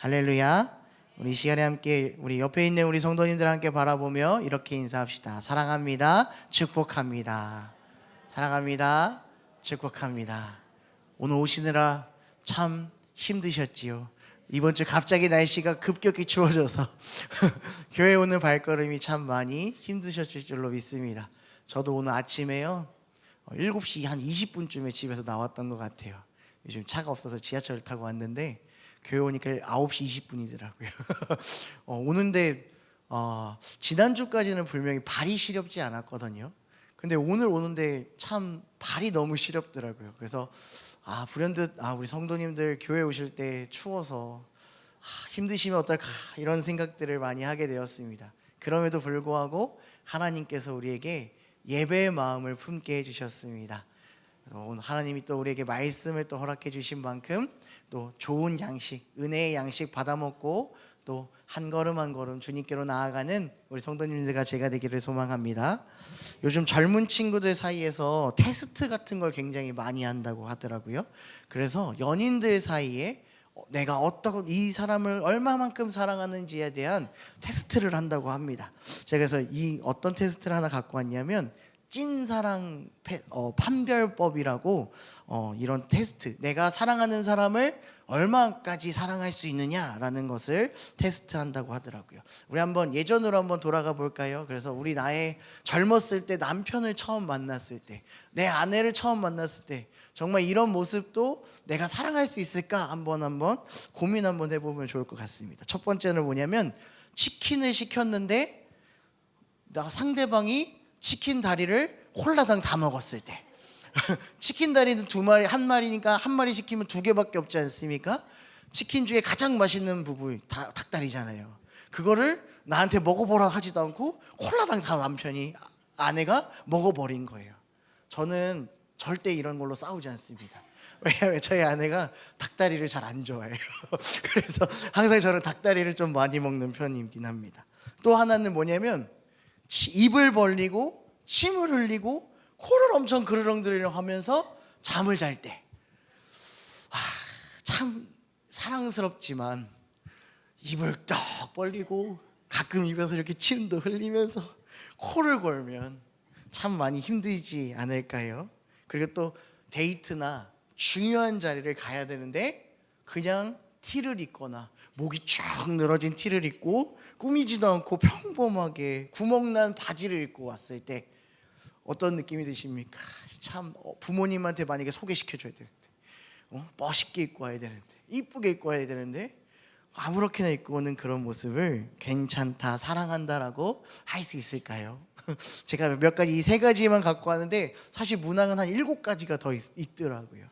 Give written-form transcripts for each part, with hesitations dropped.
할렐루야. 우리 시간에 함께 우리 옆에 있는 우리 성도님들 함께 바라보며 이렇게 인사합시다. 사랑합니다. 축복합니다. 사랑합니다. 축복합니다. 오늘 오시느라 참 힘드셨지요. 이번 주 갑자기 날씨가 급격히 추워져서 교회 오는 발걸음이 참 많이 힘드셨을 줄로 믿습니다. 저도 오늘 아침에요 7시 한 20분쯤에 집에서 나왔던 것 같아요. 요즘 차가 없어서 지하철을 타고 왔는데 교회 오니까 9시 20분이더라고요. 오는데 지난주까지는 분명히 발이 시렵지 않았거든요. 근데 오늘 오는데 참 발이 너무 시렵더라고요. 그래서 불현듯 우리 성도님들 교회 오실 때 추워서 힘드시면 어떨까 이런 생각들을 많이 하게 되었습니다. 그럼에도 불구하고 하나님께서 우리에게 예배의 마음을 품게 해주셨습니다. 오늘 하나님이 또 우리에게 말씀을 또 허락해 주신 만큼 또 좋은 양식, 은혜의 양식 받아먹고 또 한 걸음 한 걸음 주님께로 나아가는 우리 성도님들과 제가 되기를 소망합니다. 요즘 젊은 친구들 사이에서 테스트 같은 걸 굉장히 많이 한다고 하더라고요. 그래서 연인들 사이에 내가 이 사람을 얼마만큼 사랑하는지에 대한 테스트를 한다고 합니다. 제가 그래서 이 어떤 테스트를 하나 갖고 왔냐면 찐사랑 판별법이라고 이런 테스트, 내가 사랑하는 사람을 얼마까지 사랑할 수 있느냐라는 것을 테스트한다고 하더라고요. 우리 한번 예전으로 한번 돌아가 볼까요? 그래서 우리 나의 젊었을 때 남편을 처음 만났을 때, 내 아내를 처음 만났을 때 정말 이런 모습도 내가 사랑할 수 있을까 한번 고민 한번 해보면 좋을 것 같습니다. 첫 번째는 뭐냐면 치킨을 시켰는데 상대방이 치킨 다리를 홀라당 다 먹었을 때 치킨 다리는 한 마리니까 한 마리 시키면 2개밖에 없지 않습니까? 치킨 중에 가장 맛있는 부분 닭다리잖아요. 그거를 나한테 먹어보라 하지도 않고 홀라당 다 아내가 먹어버린 거예요. 저는 절대 이런 걸로 싸우지 않습니다. 왜냐하면 저희 아내가 닭다리를 잘 안 좋아해요. 그래서 항상 저는 닭다리를 좀 많이 먹는 편이긴 합니다. 또 하나는 뭐냐면 입을 벌리고 침을 흘리고 코를 엄청 그르렁드리렁 하면서 잠을 잘 때 참 사랑스럽지만 입을 딱 벌리고 가끔 입에서 이렇게 침도 흘리면서 코를 골면 참 많이 힘들지 않을까요? 그리고 또 데이트나 중요한 자리를 가야 되는데 그냥 티를 입거나 목이 쭉 늘어진 티를 입고 꾸미지도 않고 평범하게 구멍난 바지를 입고 왔을 때 어떤 느낌이 드십니까? 참 부모님한테 만약에 소개시켜줘야 되는데 멋있게 입고 와야 되는데 이쁘게 입고 와야 되는데 아무렇게나 입고 오는 그런 모습을 괜찮다, 사랑한다라고 할 수 있을까요? 제가 몇 가지 이 3가지만 갖고 왔는데 사실 문항은 한 7가지가 더 있더라고요.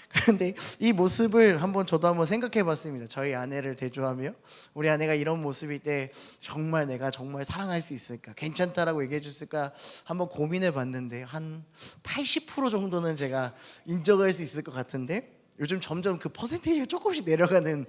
그런데 이 모습을 저도 한번 생각해 봤습니다. 저희 아내를 대조하며 우리 아내가 이런 모습일 때 정말 내가 정말 사랑할 수 있을까, 괜찮다라고 얘기해 줬을까 한번 고민해 봤는데 한 80% 정도는 제가 인정할 수 있을 것 같은데 요즘 점점 그 퍼센테이지가 조금씩 내려가는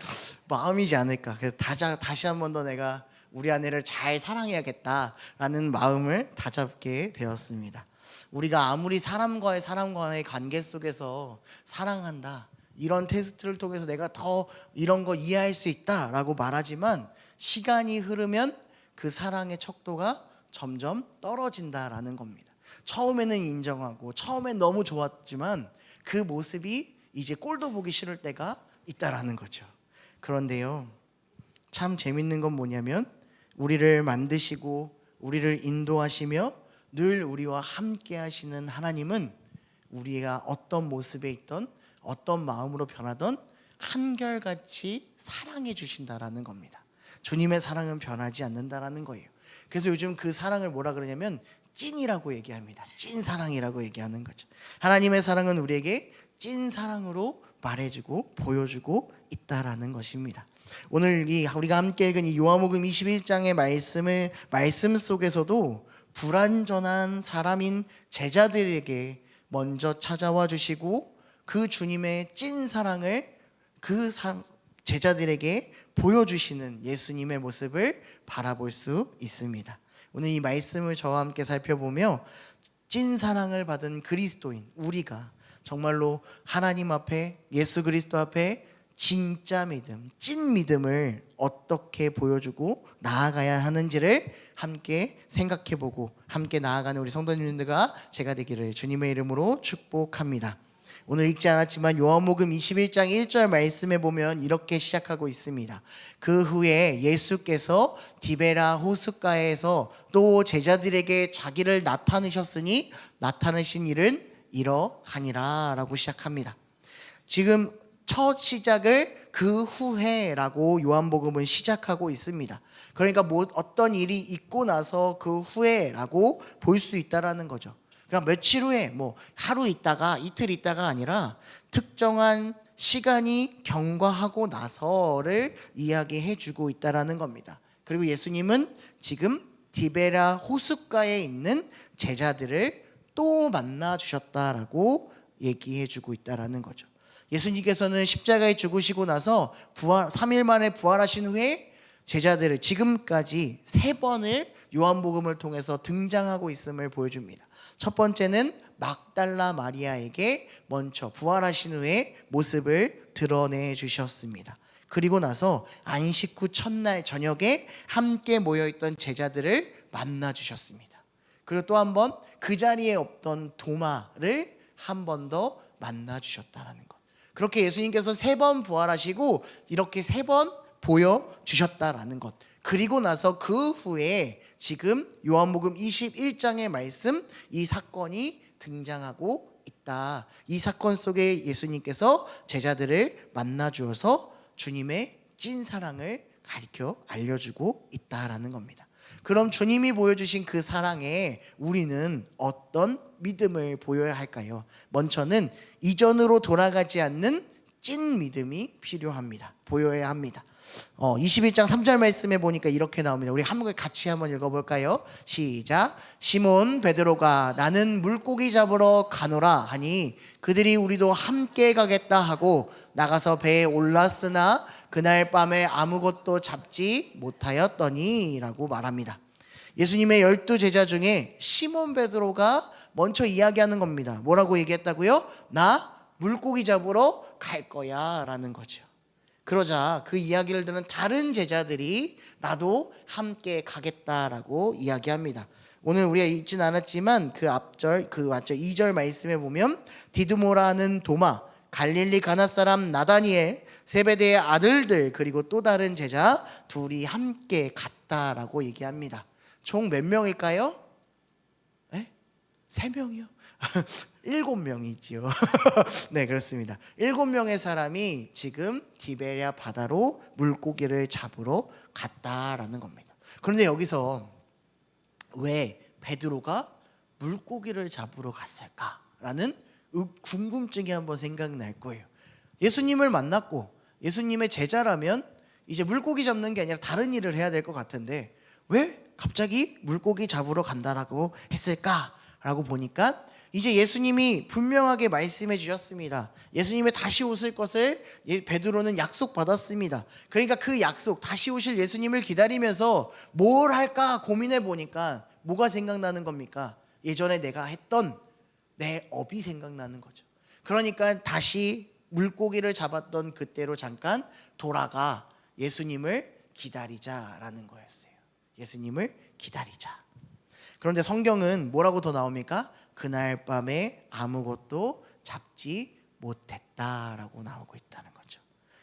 마음이지 않을까. 그래서 다시 한 번 더 내가 우리 아내를 잘 사랑해야겠다라는 마음을 다잡게 되었습니다. 우리가 아무리 사람과의 관계 속에서 사랑한다 이런 테스트를 통해서 내가 더 이런 거 이해할 수 있다라고 말하지만 시간이 흐르면 그 사랑의 척도가 점점 떨어진다라는 겁니다. 처음에는 인정하고 처음엔 너무 좋았지만 그 모습이 이제 꼴도 보기 싫을 때가 있다라는 거죠. 그런데요, 참 재밌는 건 뭐냐면 우리를 만드시고 우리를 인도하시며 늘 우리와 함께 하시는 하나님은 우리가 어떤 모습에 있던 어떤 마음으로 변하던 한결같이 사랑해 주신다라는 겁니다. 주님의 사랑은 변하지 않는다라는 거예요. 그래서 요즘 그 사랑을 뭐라 그러냐면 찐이라고 얘기합니다. 찐 사랑이라고 얘기하는 거죠. 하나님의 사랑은 우리에게 찐 사랑으로 말해주고 보여주고 있다라는 것입니다. 오늘 우리가 함께 읽은 이 요한복음 21장의 말씀 속에서도 불완전한 사람인 제자들에게 먼저 찾아와 주시고 그 주님의 찐 사랑을 제자들에게 보여주시는 예수님의 모습을 바라볼 수 있습니다. 오늘 이 말씀을 저와 함께 살펴보며 찐 사랑을 받은 그리스도인 우리가 정말로 하나님 앞에 예수 그리스도 앞에 진짜 믿음, 찐 믿음을 어떻게 보여주고 나아가야 하는지를 함께 생각해보고 함께 나아가는 우리 성도님들과 제가 되기를 주님의 이름으로 축복합니다. 오늘 읽지 않았지만 요한복음 21장 1절 말씀에 보면 이렇게 시작하고 있습니다. 그 후에 예수께서 디베라 호숫가에서 또 제자들에게 자기를 나타내셨으니 나타내신 일은 이러하니라 라고 시작합니다. 지금 첫 시작을 그 후에라고 요한복음은 시작하고 있습니다. 그러니까 어떤 일이 있고 나서 그 후에라고 볼 수 있다라는 거죠. 그러니까 며칠 후에 하루 있다가 이틀 있다가 아니라 특정한 시간이 경과하고 나서를 이야기해 주고 있다라는 겁니다. 그리고 예수님은 지금 디베라 호숫가에 있는 제자들을 또 만나 주셨다라고 얘기해 주고 있다라는 거죠. 예수님께서는 십자가에 죽으시고 나서 3일 만에 부활하신 후에 제자들을 지금까지 3번을 요한복음을 통해서 등장하고 있음을 보여줍니다. 첫 번째는 막달라 마리아에게 먼저 부활하신 후에 모습을 드러내 주셨습니다. 그리고 나서 안식 후 첫날 저녁에 함께 모여있던 제자들을 만나 주셨습니다. 그리고 또 한 번 그 자리에 없던 도마를 한 번 더 만나 주셨다는 것. 그렇게 예수님께서 3번 부활하시고 이렇게 3번 보여주셨다라는 것. 그리고 나서 그 후에 지금 요한복음 21장의 말씀, 이 사건이 등장하고 있다. 이 사건 속에 예수님께서 제자들을 만나 주어서 주님의 찐 사랑을 가르쳐 알려주고 있다라는 겁니다. 그럼 주님이 보여주신 그 사랑에 우리는 어떤 믿음을 보여야 할까요? 먼저는 이전으로 돌아가지 않는 찐 믿음이 필요합니다. 보여야 합니다. 21장 3절 말씀에 보니까 이렇게 나옵니다. 우리 한번 같이 한번 읽어볼까요? 시작. 시몬 베드로가 나는 물고기 잡으러 가노라 하니 그들이 우리도 함께 가겠다 하고 나가서 배에 올랐으나 그날 밤에 아무것도 잡지 못하였더니 라고 말합니다. 예수님의 12제자 중에 시몬 베드로가 먼저 이야기하는 겁니다. 뭐라고 얘기했다고요? 나 물고기 잡으러 갈 거야 라는 거죠. 그러자 그 이야기를 들은 다른 제자들이 나도 함께 가겠다라고 이야기합니다. 오늘 우리가 읽진 않았지만 그 앞절, 맞죠? 2절 말씀에 보면 디두모라는 도마, 갈릴리 가나 사람 나다니엘, 세베대의 아들들 그리고 또 다른 제자 둘이 함께 갔다라고 얘기합니다. 총 몇 명일까요? 3명이요? 7명이 있지요. 네, 그렇습니다. 7명의 사람이 지금 디베랴 바다로 물고기를 잡으러 갔다라는 겁니다. 그런데 여기서 왜 베드로가 물고기를 잡으러 갔을까라는 궁금증이 한번 생각날 거예요. 예수님을 만났고 예수님의 제자라면 이제 물고기 잡는 게 아니라 다른 일을 해야 될 것 같은데 왜 갑자기 물고기 잡으러 간다라고 했을까라고 보니까 이제 예수님이 분명하게 말씀해 주셨습니다. 예수님이 다시 오실 것을 베드로는 약속받았습니다. 그러니까 그 약속, 다시 오실 예수님을 기다리면서 뭘 할까 고민해 보니까 뭐가 생각나는 겁니까? 예전에 내가 했던 내 업이 생각나는 거죠. 그러니까 다시 물고기를 잡았던 그때로 잠깐 돌아가 예수님을 기다리자라는 거였어요. 예수님을 기다리자. 그런데 성경은 뭐라고 더 나옵니까? 그날 밤에 아무것도 잡지 못했다라고 나오고 있다는 거죠.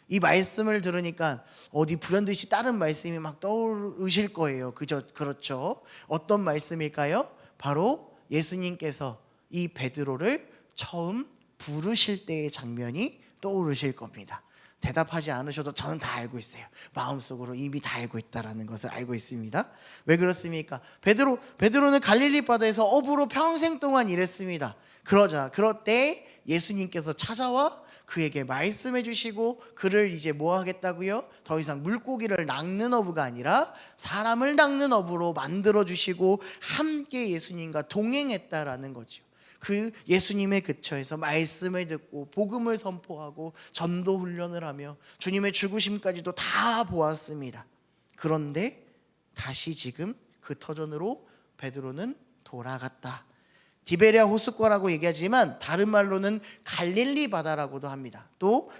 이 말씀을 들으니까 어디 불현듯이 다른 말씀이 막 떠오르실 거예요. 그렇죠? 어떤 말씀일까요? 바로 예수님께서 이 베드로를 처음 부르실 때의 장면이 떠오르실 겁니다. 대답하지 않으셔도 저는 다 알고 있어요. 마음속으로 이미 다 알고 있다라는 것을 알고 있습니다. 왜 그렇습니까? 베드로는 갈릴리 바다에서 어부로 평생 동안 일했습니다. 그럴 때 예수님께서 찾아와 그에게 말씀해 주시고 그를 이제 뭐 하겠다고요? 더 이상 물고기를 낚는 어부가 아니라 사람을 낚는 어부로 만들어 주시고 함께 예수님과 동행했다라는 거죠. 그 예수님의 근처에서 말씀을 듣고 복음을 선포하고 전도 훈련을 하며 주님의 죽으심까지도 다 보았습니다. 그런데 다시 지금 그 터전으로 베드로는 돌아갔다. 디베랴 호숫가라고 얘기하지만 다른 말로는 갈릴리 바다라고도 합니다. 또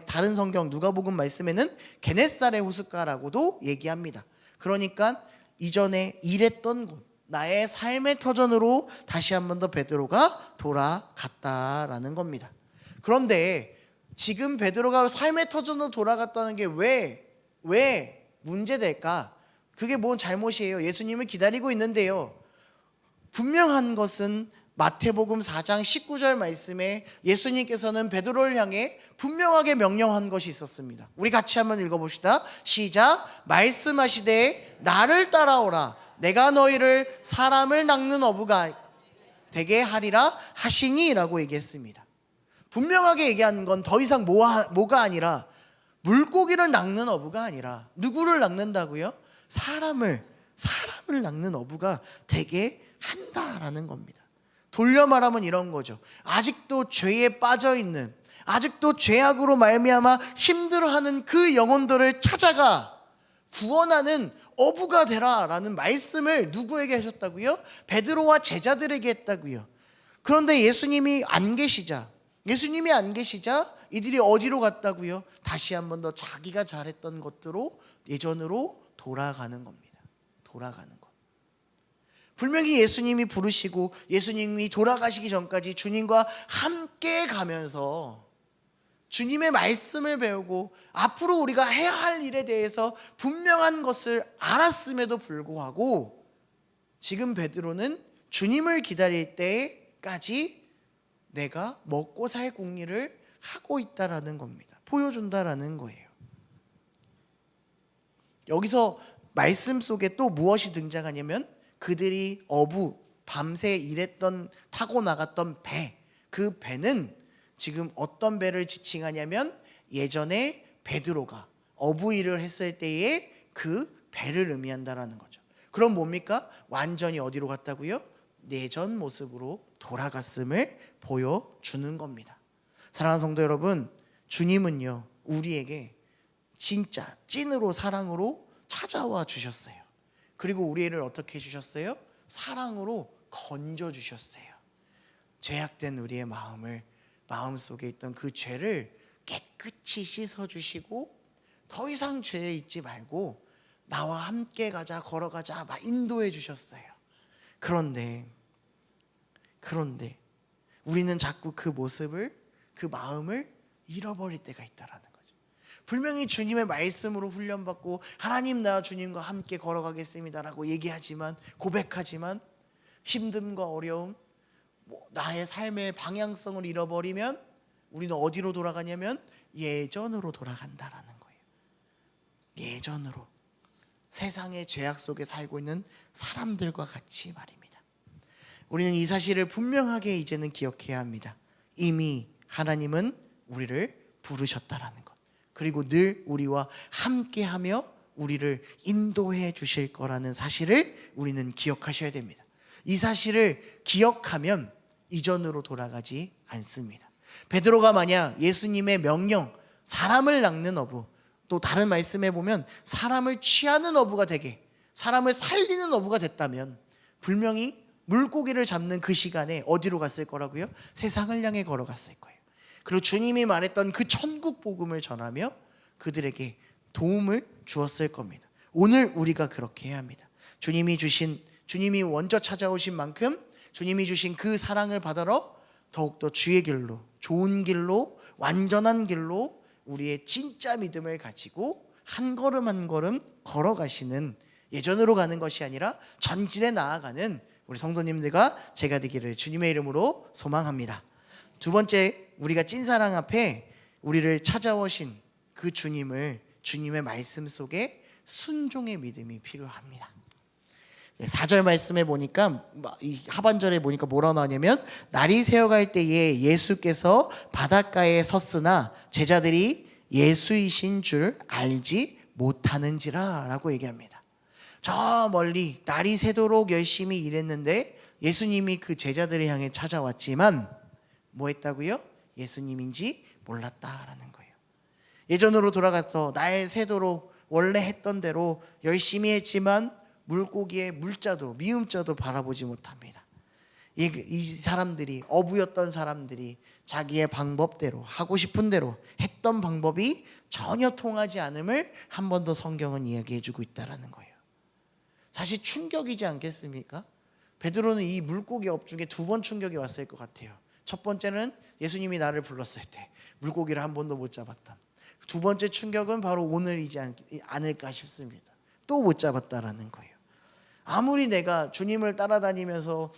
다른 성경 누가복음 말씀에는 게네사렛 호숫가라고도 얘기합니다. 그러니까 이전에 일했던 곳, 나의 삶의 터전으로 다시 한 번 더 베드로가 돌아갔다라는 겁니다. 그런데 지금 베드로가 삶의 터전으로 돌아갔다는 게 왜 문제될까? 그게 뭔 잘못이에요? 예수님을 기다리고 있는데요. 분명한 것은 마태복음 4장 19절 말씀에 예수님께서는 베드로를 향해 분명하게 명령한 것이 있었습니다. 우리 같이 한번 읽어봅시다. 시작. 말씀하시되 나를 따라오라. 내가 너희를 사람을 낚는 어부가 되게 하리라 하시니 라고 얘기했습니다. 분명하게 얘기한 건 더 이상 뭐가 아니라 물고기를 낚는 어부가 아니라 누구를 낚는다고요? 사람을 낚는 어부가 되게 한다라는 겁니다. 돌려 말하면 이런 거죠. 아직도 죄에 빠져있는, 아직도 죄악으로 말미암아 힘들어하는 그 영혼들을 찾아가 구원하는 어부가 되라라는 말씀을 누구에게 하셨다고요? 베드로와 제자들에게 했다고요. 그런데 예수님이 안 계시자 이들이 어디로 갔다고요? 다시 한 번 더 자기가 잘했던 것대로 예전으로 돌아가는 겁니다. 돌아가는 것. 분명히 예수님이 부르시고 예수님이 돌아가시기 전까지 주님과 함께 가면서 주님의 말씀을 배우고 앞으로 우리가 해야 할 일에 대해서 분명한 것을 알았음에도 불구하고 지금 베드로는 주님을 기다릴 때까지 내가 먹고 살 궁리를 하고 있다라는 겁니다. 보여준다라는 거예요. 여기서 말씀 속에 또 무엇이 등장하냐면 그들이 밤새 일했던 타고 나갔던 그 배는 지금 어떤 배를 지칭하냐면 예전에 베드로가 어부 일을 했을 때의 그 배를 의미한다라는 거죠. 그럼 뭡니까? 완전히 어디로 갔다고요? 예전 모습으로 돌아갔음을 보여주는 겁니다. 사랑하는 성도 여러분, 주님은요 우리에게 진짜 찐으로 사랑으로 찾아와 주셨어요. 그리고 우리를 어떻게 해주셨어요? 사랑으로 건져주셨어요. 죄악된 우리의 마음속에 있던 그 죄를 깨끗이 씻어주시고 더 이상 죄에 있지 말고 나와 함께 가자, 걸어가자 막 인도해 주셨어요. 그런데 우리는 자꾸 그 모습을, 그 마음을 잃어버릴 때가 있다라는 거죠. 분명히 주님의 말씀으로 훈련받고 하나님 나 주님과 함께 걸어가겠습니다라고 얘기하지만, 고백하지만 힘듦과 어려움, 나의 삶의 방향성을 잃어버리면 우리는 어디로 돌아가냐면 예전으로 돌아간다라는 거예요. 예전으로. 세상의 죄악 속에 살고 있는 사람들과 같이 말입니다. 우리는 이 사실을 분명하게 이제는 기억해야 합니다. 이미 하나님은 우리를 부르셨다라는 것, 그리고 늘 우리와 함께하며 우리를 인도해 주실 거라는 사실을 우리는 기억하셔야 됩니다. 이 사실을 기억하면 이전으로 돌아가지 않습니다. 베드로가 만약 예수님의 명령, 사람을 낚는 어부, 또 다른 말씀에 보면 사람을 취하는 어부가 되게, 사람을 살리는 어부가 됐다면 분명히 물고기를 잡는 그 시간에 어디로 갔을 거라고요? 세상을 향해 걸어갔을 거예요. 그리고 주님이 말했던 그 천국 복음을 전하며 그들에게 도움을 주었을 겁니다. 오늘 우리가 그렇게 해야 합니다. 주님이 먼저 찾아오신 만큼 주님이 주신 그 사랑을 받으러 더욱더 주의 길로, 좋은 길로, 완전한 길로 우리의 진짜 믿음을 가지고 한 걸음 한 걸음 걸어가시는, 예전으로 가는 것이 아니라 전진에 나아가는 우리 성도님들과 제가 되기를 주님의 이름으로 소망합니다. 두 번째, 우리가 찐사랑 앞에 우리를 찾아오신 그 주님의 말씀 속에 순종의 믿음이 필요합니다. 4절 말씀에 보니까, 이 하반절에 보니까 뭐라고 나오냐면 날이 새어갈 때에 예수께서 바닷가에 섰으나 제자들이 예수이신 줄 알지 못하는지라 라고 얘기합니다. 저 멀리 날이 새도록 열심히 일했는데 예수님이 그 제자들을 향해 찾아왔지만 뭐 했다고요? 예수님인지 몰랐다라는 거예요. 예전으로 돌아가서 날 새도록 원래 했던 대로 열심히 했지만 물고기의 물자도, 미음자도 바라보지 못합니다. 이 사람들이, 어부였던 사람들이 자기의 방법대로, 하고 싶은 대로 했던 방법이 전혀 통하지 않음을 한 번 더 성경은 이야기해주고 있다는 거예요. 사실 충격이지 않겠습니까? 베드로는 이 물고기 업 중에 두 번 충격이 왔을 것 같아요. 첫 번째는 예수님이 나를 불렀을 때 물고기를 한 번도 못 잡았던, 두 번째 충격은 바로 오늘이지 않을까 싶습니다. 또 못 잡았다라는 거예요. 아무리 내가 주님을 따라다니면서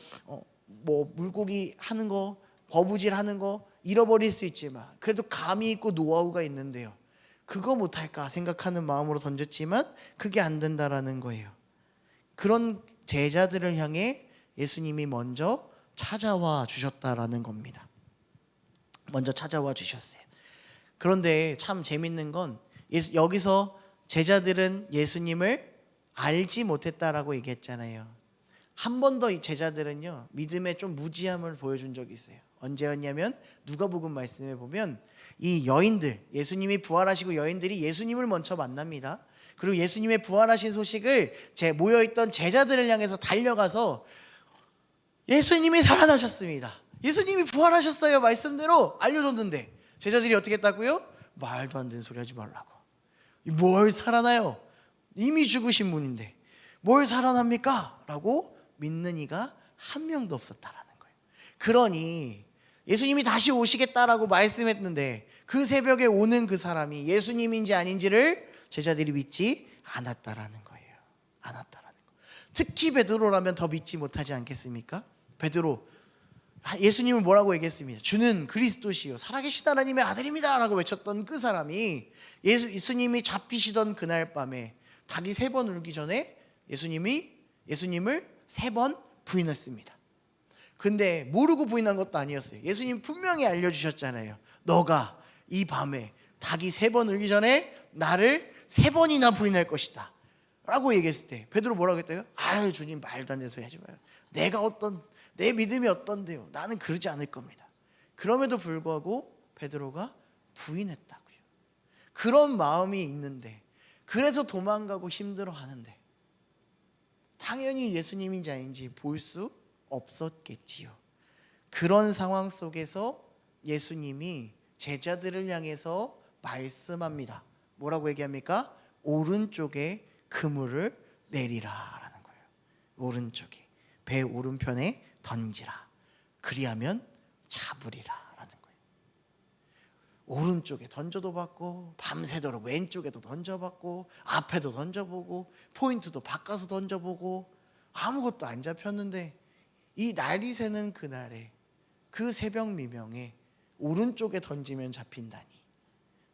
뭐 물고기 하는 거, 거부질 하는 거 잃어버릴 수 있지만 그래도 감이 있고 노하우가 있는데요, 그거 못할까 생각하는 마음으로 던졌지만 그게 안 된다라는 거예요. 그런 제자들을 향해 예수님이 먼저 찾아와 주셨다라는 겁니다. 먼저 찾아와 주셨어요. 그런데 참 재밌는 건 여기서 제자들은 예수님을 알지 못했다라고 얘기했잖아요. 한 번 더 이 제자들은요, 믿음의 좀 무지함을 보여준 적이 있어요. 언제였냐면 누가복음 말씀에 보면 이 여인들, 예수님이 부활하시고 여인들이 예수님을 먼저 만납니다. 그리고 예수님의 부활하신 소식을 모여있던 제자들을 향해서 달려가서 예수님이 살아나셨습니다, 예수님이 부활하셨어요 말씀대로 알려줬는데 제자들이 어떻게 했다고요? 말도 안 되는 소리 하지 말라고. 뭘 살아나요? 이미 죽으신 분인데 뭘 살아납니까? 라고 믿는 이가 한 명도 없었다라는 거예요. 그러니 예수님이 다시 오시겠다라고 말씀했는데 그 새벽에 오는 그 사람이 예수님인지 아닌지를 제자들이 믿지 않았다라는 거예요. 않았다라는 거. 특히 베드로라면 더 믿지 못하지 않겠습니까? 베드로, 예수님은 뭐라고 얘기했습니다. 주는 그리스도시요 살아계신 하나님의 아들입니다 라고 외쳤던 그 사람이 예수님이 잡히시던 그날 밤에 닭이 3번 울기 전에 예수님을 3번 부인했습니다. 근데 모르고 부인한 것도 아니었어요. 예수님 분명히 알려주셨잖아요. 너가 이 밤에 닭이 3번 울기 전에 나를 3번이나 부인할 것이다 라고 얘기했을 때 베드로 뭐라고 했대요? 아유 주님, 말도 안 되는 소리 하지 마요. 내 믿음이 어떤데요? 나는 그러지 않을 겁니다. 그럼에도 불구하고 베드로가 부인했다고요. 그런 마음이 있는데, 그래서 도망가고 힘들어하는데 당연히 예수님인지 아닌지 볼 수 없었겠지요. 그런 상황 속에서 예수님이 제자들을 향해서 말씀합니다. 뭐라고 얘기합니까? 오른쪽에 그물을 내리라라는 거예요. 오른쪽에, 배 오른편에 던지라. 그리하면 잡으리라라는 거예요. 오른쪽에 던져도 받고 밤새도록 왼쪽에도 던져봤고 앞에도 던져보고 포인트도 바꿔서 던져보고 아무것도 안 잡혔는데 이 날이 새는 그날에, 그 새벽 미명에 오른쪽에 던지면 잡힌다니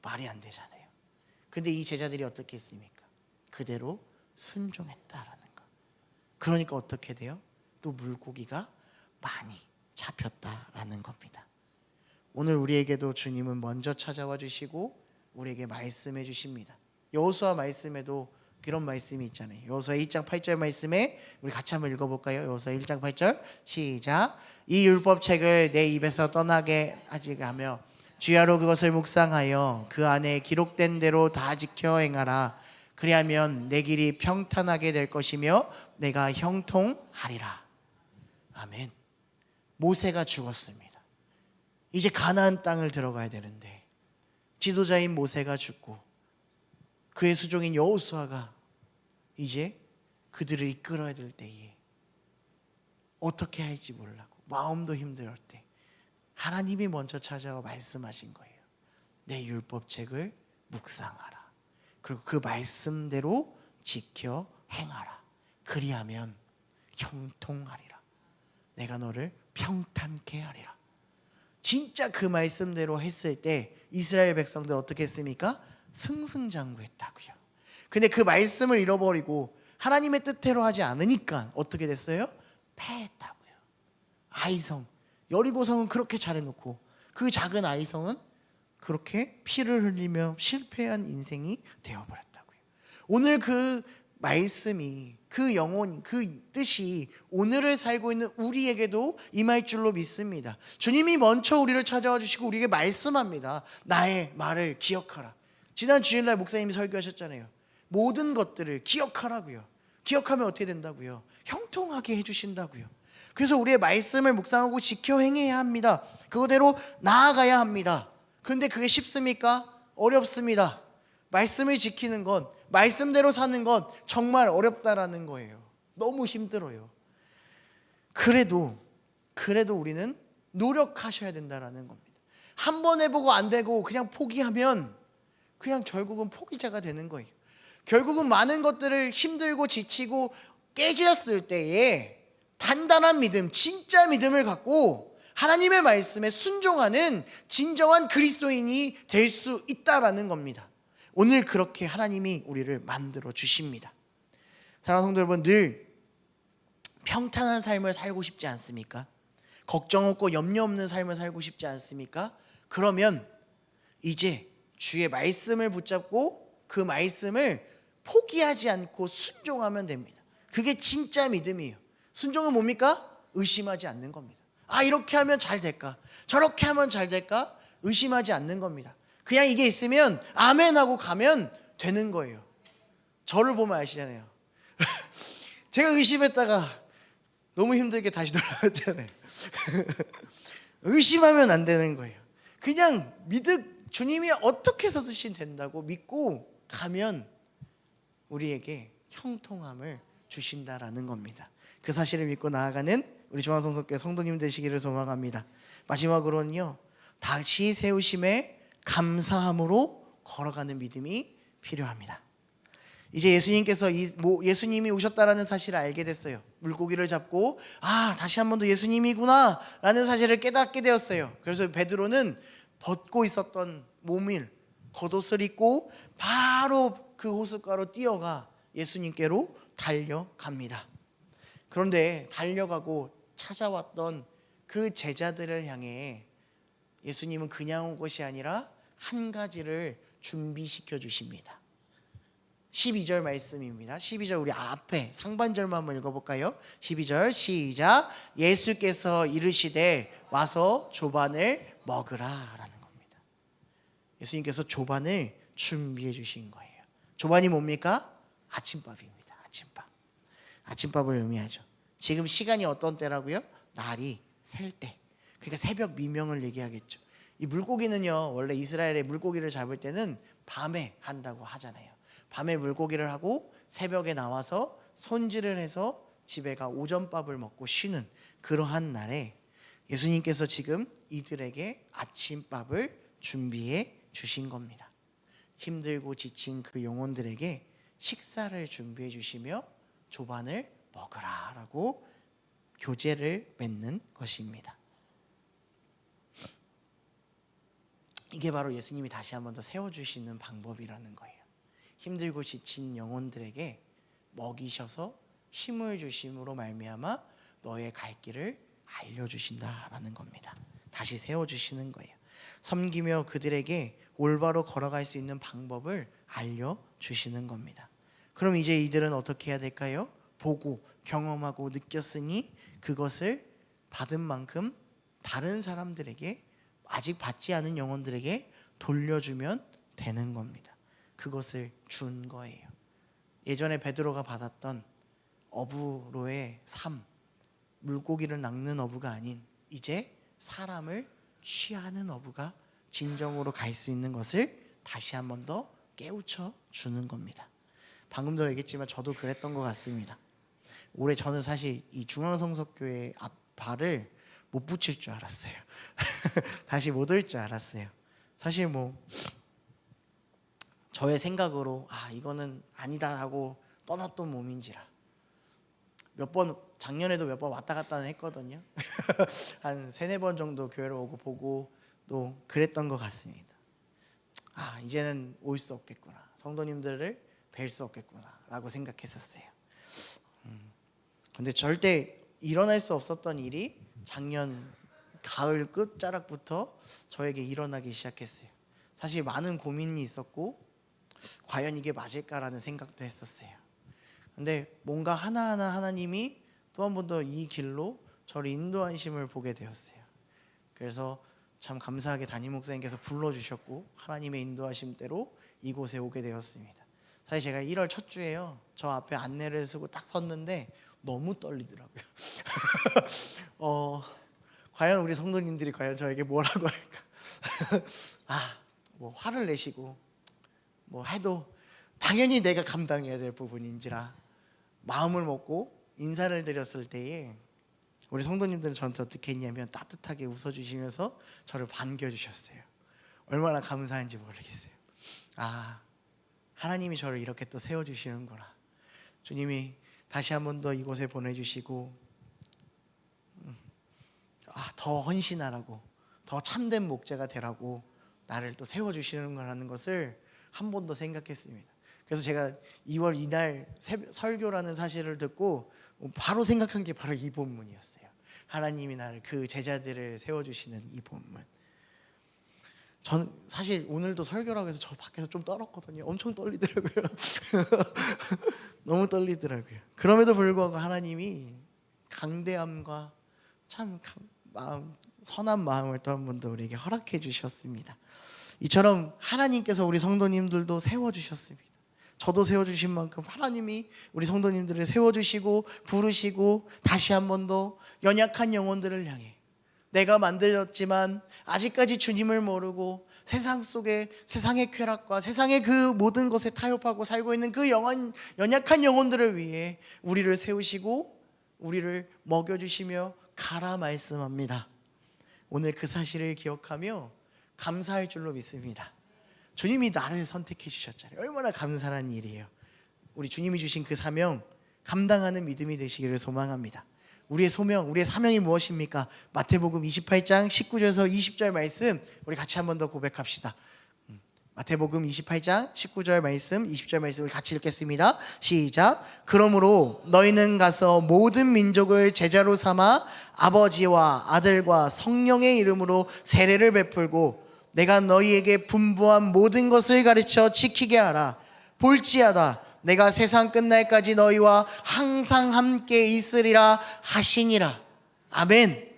말이 안 되잖아요. 근데 이 제자들이 어떻게 했습니까? 그대로 순종했다라는 거. 그러니까 어떻게 돼요? 또 물고기가 많이 잡혔다라는 겁니다. 오늘 우리에게도 주님은 먼저 찾아와 주시고 우리에게 말씀해 주십니다. 여호수아 말씀에도 그런 말씀이 있잖아요. 여호수아 1장 8절 말씀에 우리 같이 한번 읽어볼까요? 여호수아 1장 8절 시작. 이 율법책을 내 입에서 떠나게 하지 하며 주야로 그것을 묵상하여 그 안에 기록된 대로 다 지켜 행하라. 그리하면 내 길이 평탄하게 될 것이며 내가 형통하리라. 아멘. 모세가 죽었습니다. 이제 가나안 땅을 들어가야 되는데 지도자인 모세가 죽고 그의 수종인 여호수아가 이제 그들을 이끌어야 될 때에 어떻게 할지 몰라고 마음도 힘들 때 하나님이 먼저 찾아와 말씀하신 거예요. 내 율법책을 묵상하라. 그리고 그 말씀대로 지켜 행하라. 그리하면 형통하리라. 내가 너를 평탄케 하리라. 진짜 그 말씀대로 했을 때 이스라엘 백성들 어떻게 했습니까? 승승장구했다고요. 근데 그 말씀을 잃어버리고 하나님의 뜻대로 하지 않으니까 어떻게 됐어요? 패했다고요. 아이성, 여리고성은 그렇게 잘해놓고 그 작은 아이성은 그렇게 피를 흘리며 실패한 인생이 되어버렸다고요. 오늘 그 말씀이, 그 영혼, 그 뜻이 오늘을 살고 있는 우리에게도 임할 줄로 믿습니다. 주님이 먼저 우리를 찾아와 주시고 우리에게 말씀합니다. 나의 말을 기억하라. 지난 주일날 목사님이 설교하셨잖아요. 모든 것들을 기억하라고요. 기억하면 어떻게 된다고요? 형통하게 해주신다고요. 그래서 우리의 말씀을 묵상하고 지켜 행해야 합니다. 그거대로 나아가야 합니다. 그런데 그게 쉽습니까? 어렵습니다. 말씀을 지키는 건, 말씀대로 사는 건 정말 어렵다라는 거예요. 너무 힘들어요. 그래도 우리는 노력하셔야 된다라는 겁니다. 한 번 해보고 안 되고 그냥 포기하면 그냥 결국은 포기자가 되는 거예요. 결국은 많은 것들을 힘들고 지치고 깨졌을 때에 단단한 믿음, 진짜 믿음을 갖고 하나님의 말씀에 순종하는 진정한 그리스도인이 될 수 있다라는 겁니다. 오늘 그렇게 하나님이 우리를 만들어 주십니다. 사랑하는 성도 여러분, 늘 평탄한 삶을 살고 싶지 않습니까? 걱정 없고 염려 없는 삶을 살고 싶지 않습니까? 그러면 이제 주의 말씀을 붙잡고 그 말씀을 포기하지 않고 순종하면 됩니다. 그게 진짜 믿음이에요. 순종은 뭡니까? 의심하지 않는 겁니다. 아, 이렇게 하면 잘 될까? 저렇게 하면 잘 될까? 의심하지 않는 겁니다. 그냥 이게 있으면 아멘 하고 가면 되는 거예요. 저를 보면 아시잖아요. 제가 의심했다가 너무 힘들게 다시 돌아왔잖아요. 의심하면 안 되는 거예요. 그냥 주님이 어떻게 해서 쓰시면 된다고 믿고 가면 우리에게 형통함을 주신다라는 겁니다. 그 사실을 믿고 나아가는 우리 중앙성서교회 성도님 되시기를 소망합니다. 마지막으로는요, 다시 세우심에 감사함으로 걸어가는 믿음이 필요합니다. 이제 예수님께서 예수님이 오셨다라는 사실을 알게 됐어요. 물고기를 잡고 다시 한 번 더 예수님이구나 라는 사실을 깨닫게 되었어요. 그래서 베드로는 벗고 있었던 몸을 겉옷을 입고 바로 그 호숫가로 뛰어가 예수님께로 달려갑니다. 그런데 달려가고 찾아왔던 그 제자들을 향해 예수님은 그냥 온 것이 아니라 한 가지를 준비시켜 주십니다. 12절 말씀입니다. 12절 우리 앞에 상반절만 한번 읽어볼까요? 12절 시작. 예수께서 이르시되 와서 조반을 먹으라 라는 겁니다. 예수님께서 조반을 준비해 주신 거예요. 조반이 뭡니까? 아침밥입니다. 아침밥을 의미하죠. 지금 시간이 어떤 때라고요? 날이 셀 때. 그러니까 새벽 미명을 얘기하겠죠. 이 물고기는요, 원래 이스라엘의 물고기를 잡을 때는 밤에 한다고 하잖아요. 밤에 물고기를 하고 새벽에 나와서 손질을 해서 집에 가 오전밥을 먹고 쉬는 그러한 날에 예수님께서 지금 이들에게 아침밥을 준비해 주신 겁니다. 힘들고 지친 그 영혼들에게 식사를 준비해 주시며 조반을 먹으라 라고 교제를 맺는 것입니다. 이게 바로 예수님이 다시 한 번 더 세워주시는 방법이라는 거예요. 힘들고 지친 영혼들에게 먹이셔서 힘을 주심으로 말미암아 너의 갈 길을 알려주신다라는 겁니다. 다시 세워주시는 거예요. 섬기며 그들에게 올바로 걸어갈 수 있는 방법을 알려주시는 겁니다. 그럼 이제 이들은 어떻게 해야 될까요? 보고 경험하고 느꼈으니 그것을 받은 만큼 다른 사람들에게, 아직 받지 않은 영혼들에게 돌려주면 되는 겁니다. 그것을 준 거예요. 예전에 베드로가 받았던 어부로의 삶, 물고기를 낚는 어부가 아닌 이제 사람을 취하는 어부가 진정으로 갈 수 있는 것을 다시 한 번 더 깨우쳐 주는 겁니다. 방금도 얘기했지만 저도 그랬던 것 같습니다. 올해 저는 사실 이 중앙성서교회 앞발을 못 붙일 줄 알았어요. 다시 못 올 줄 알았어요. 사실 저의 생각으로 이거는 아니다 하고 떠났던 몸인지라 작년에도 몇 번 왔다 갔다 했거든요. 한 3-4번 정도 교회를 오고 보고 또 그랬던 것 같습니다. 이제는 올 수 없겠구나, 성도님들을 뵐 수 없겠구나 라고 생각했었어요. 근데 절대 일어날 수 없었던 일이 작년 가을 끝자락부터 저에게 일어나기 시작했어요. 사실 많은 고민이 있었고 과연 이게 맞을까라는 생각도 했었어요. 근데 뭔가 하나하나 하나님이 또 한 번 더 이 길로 저를 인도하심을 보게 되었어요. 그래서 참 감사하게 담임 목사님께서 불러주셨고 하나님의 인도하심대로 이곳에 오게 되었습니다. 사실 제가 1월 첫 주에요, 저 앞에 안내를 쓰고 딱 섰는데 너무 떨리더라고요. 과연 우리 성도님들이 과연 저에게 뭐라고 할까? 뭐 화를 내시고 뭐 해도 당연히 내가 감당해야 될 부분인지라 마음을 먹고 인사를 드렸을 때에 우리 성도님들은 저한테 어떻게 했냐면 따뜻하게 웃어주시면서 저를 반겨주셨어요. 얼마나 감사한지 모르겠어요. 하나님이 저를 이렇게 또 세워주시는구나. 주님이 다시 한 번 더 이곳에 보내주시고 더 헌신하라고, 더 참된 목자가 되라고 나를 또 세워주시는 거라는 것을 한 번 더 생각했습니다. 그래서 제가 2월 이날 설교라는 사실을 듣고 바로 생각한 게 바로 이 본문이었어요. 하나님이 나를, 그 제자들을 세워주시는 이 본문. 저는 사실 오늘도 설교라고 해서 저 밖에서 좀 떨었거든요. 엄청 떨리더라고요. 너무 떨리더라고요. 그럼에도 불구하고 하나님이 강대함과 참 선한 마음을 또 한 번 더 우리에게 허락해 주셨습니다. 이처럼 하나님께서 우리 성도님들도 세워주셨습니다. 저도 세워주신 만큼 하나님이 우리 성도님들을 세워주시고 부르시고 다시 한 번 더 연약한 영혼들을 향해, 내가 만들었지만 아직까지 주님을 모르고 세상 속에 세상의 쾌락과 세상의 그 모든 것에 타협하고 살고 있는 그 연약한 영혼들을 위해 우리를 세우시고 우리를 먹여주시며 가라 말씀합니다. 오늘 그 사실을 기억하며 감사할 줄로 믿습니다. 주님이 나를 선택해 주셨잖아요. 얼마나 감사한 일이에요. 우리 주님이 주신 그 사명 감당하는 믿음이 되시기를 소망합니다. 우리의 소명, 우리의 사명이 무엇입니까? 마태복음 28장 19절에서 20절 말씀 우리 같이 한 번 더 고백합시다. 마태복음 28장 19절 말씀 20절 말씀을 같이 읽겠습니다. 시작. 그러므로 너희는 가서 모든 민족을 제자로 삼아 아버지와 아들과 성령의 이름으로 세례를 베풀고 내가 너희에게 분부한 모든 것을 가르쳐 지키게 하라. 볼지어다 내가 세상 끝날까지 너희와 항상 함께 있으리라 하시니라. 아멘.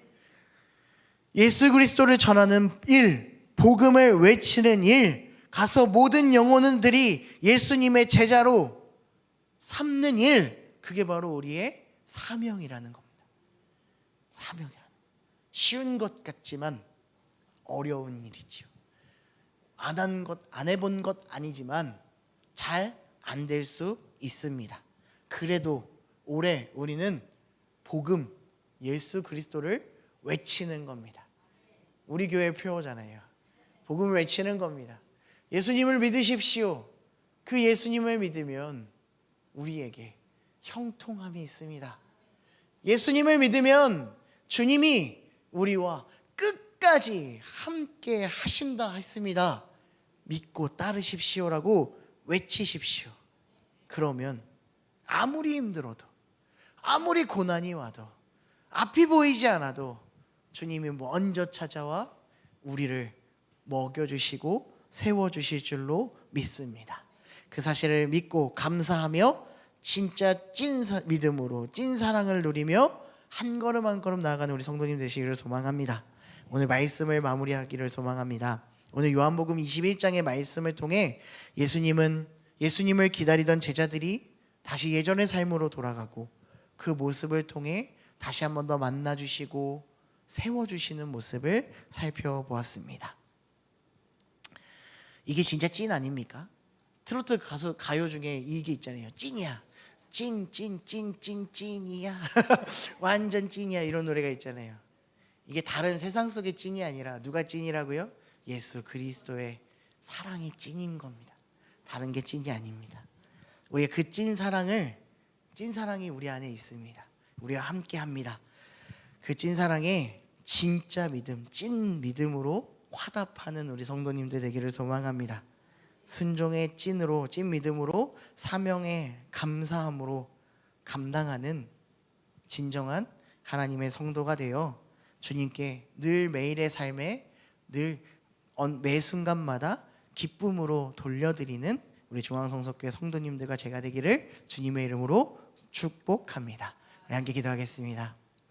예수 그리스도를 전하는 일, 복음을 외치는 일, 가서 모든 영혼들이 예수님의 제자로 삼는 일, 그게 바로 우리의 사명이라는 겁니다. 사명이라는, 쉬운 것 같지만 어려운 일이지요. 안 해본 것 아니지만 잘 안 될 수 있습니다. 그래도 올해 우리는 복음, 예수 그리스도를 외치는 겁니다. 우리 교회 표어잖아요. 복음을 외치는 겁니다. 예수님을 믿으십시오. 그 예수님을 믿으면 우리에게 형통함이 있습니다. 예수님을 믿으면 주님이 우리와 끝까지 함께 하신다 했습니다. 믿고 따르십시오라고 외치십시오. 그러면 아무리 힘들어도, 아무리 고난이 와도, 앞이 보이지 않아도 주님이 먼저 찾아와 우리를 먹여주시고 세워주실 줄로 믿습니다. 그 사실을 믿고 감사하며 진짜 찐 믿음으로 찐 사랑을 누리며 한 걸음 한 걸음 나아가는 우리 성도님 되시기를 소망합니다. 오늘 말씀을 마무리하기를 소망합니다. 오늘 요한복음 21장의 말씀을 통해 예수님을 기다리던 제자들이 다시 예전의 삶으로 돌아가고 그 모습을 통해 다시 한 번 더 만나주시고 세워주시는 모습을 살펴보았습니다. 이게 진짜 찐 아닙니까? 트로트 가요 중에 이게 있잖아요. 찐이야. 찐이야. 완전 찐이야. 이런 노래가 있잖아요. 이게 다른 세상 속의 찐이 아니라 누가 찐이라고요? 예수 그리스도의 사랑이 찐인 겁니다. 다른 게 찐이 아닙니다. 우리가 그 찐 사랑이 우리 안에 있습니다. 우리와 함께 합니다. 그 찐 사랑에 진짜 믿음, 찐 믿음으로 화답하는 우리 성도님들 되기를 소망합니다. 순종의 찐으로, 찐 믿음으로, 사명의 감사함으로 감당하는 진정한 하나님의 성도가 되어 주님께 늘 매일의 삶에 늘 매 순간마다 기쁨으로 돌려드리는 우리 중앙성서교회 성도님들과 제가 되기를 주님의 이름으로 축복합니다. 우리 함께 기도하겠습니다.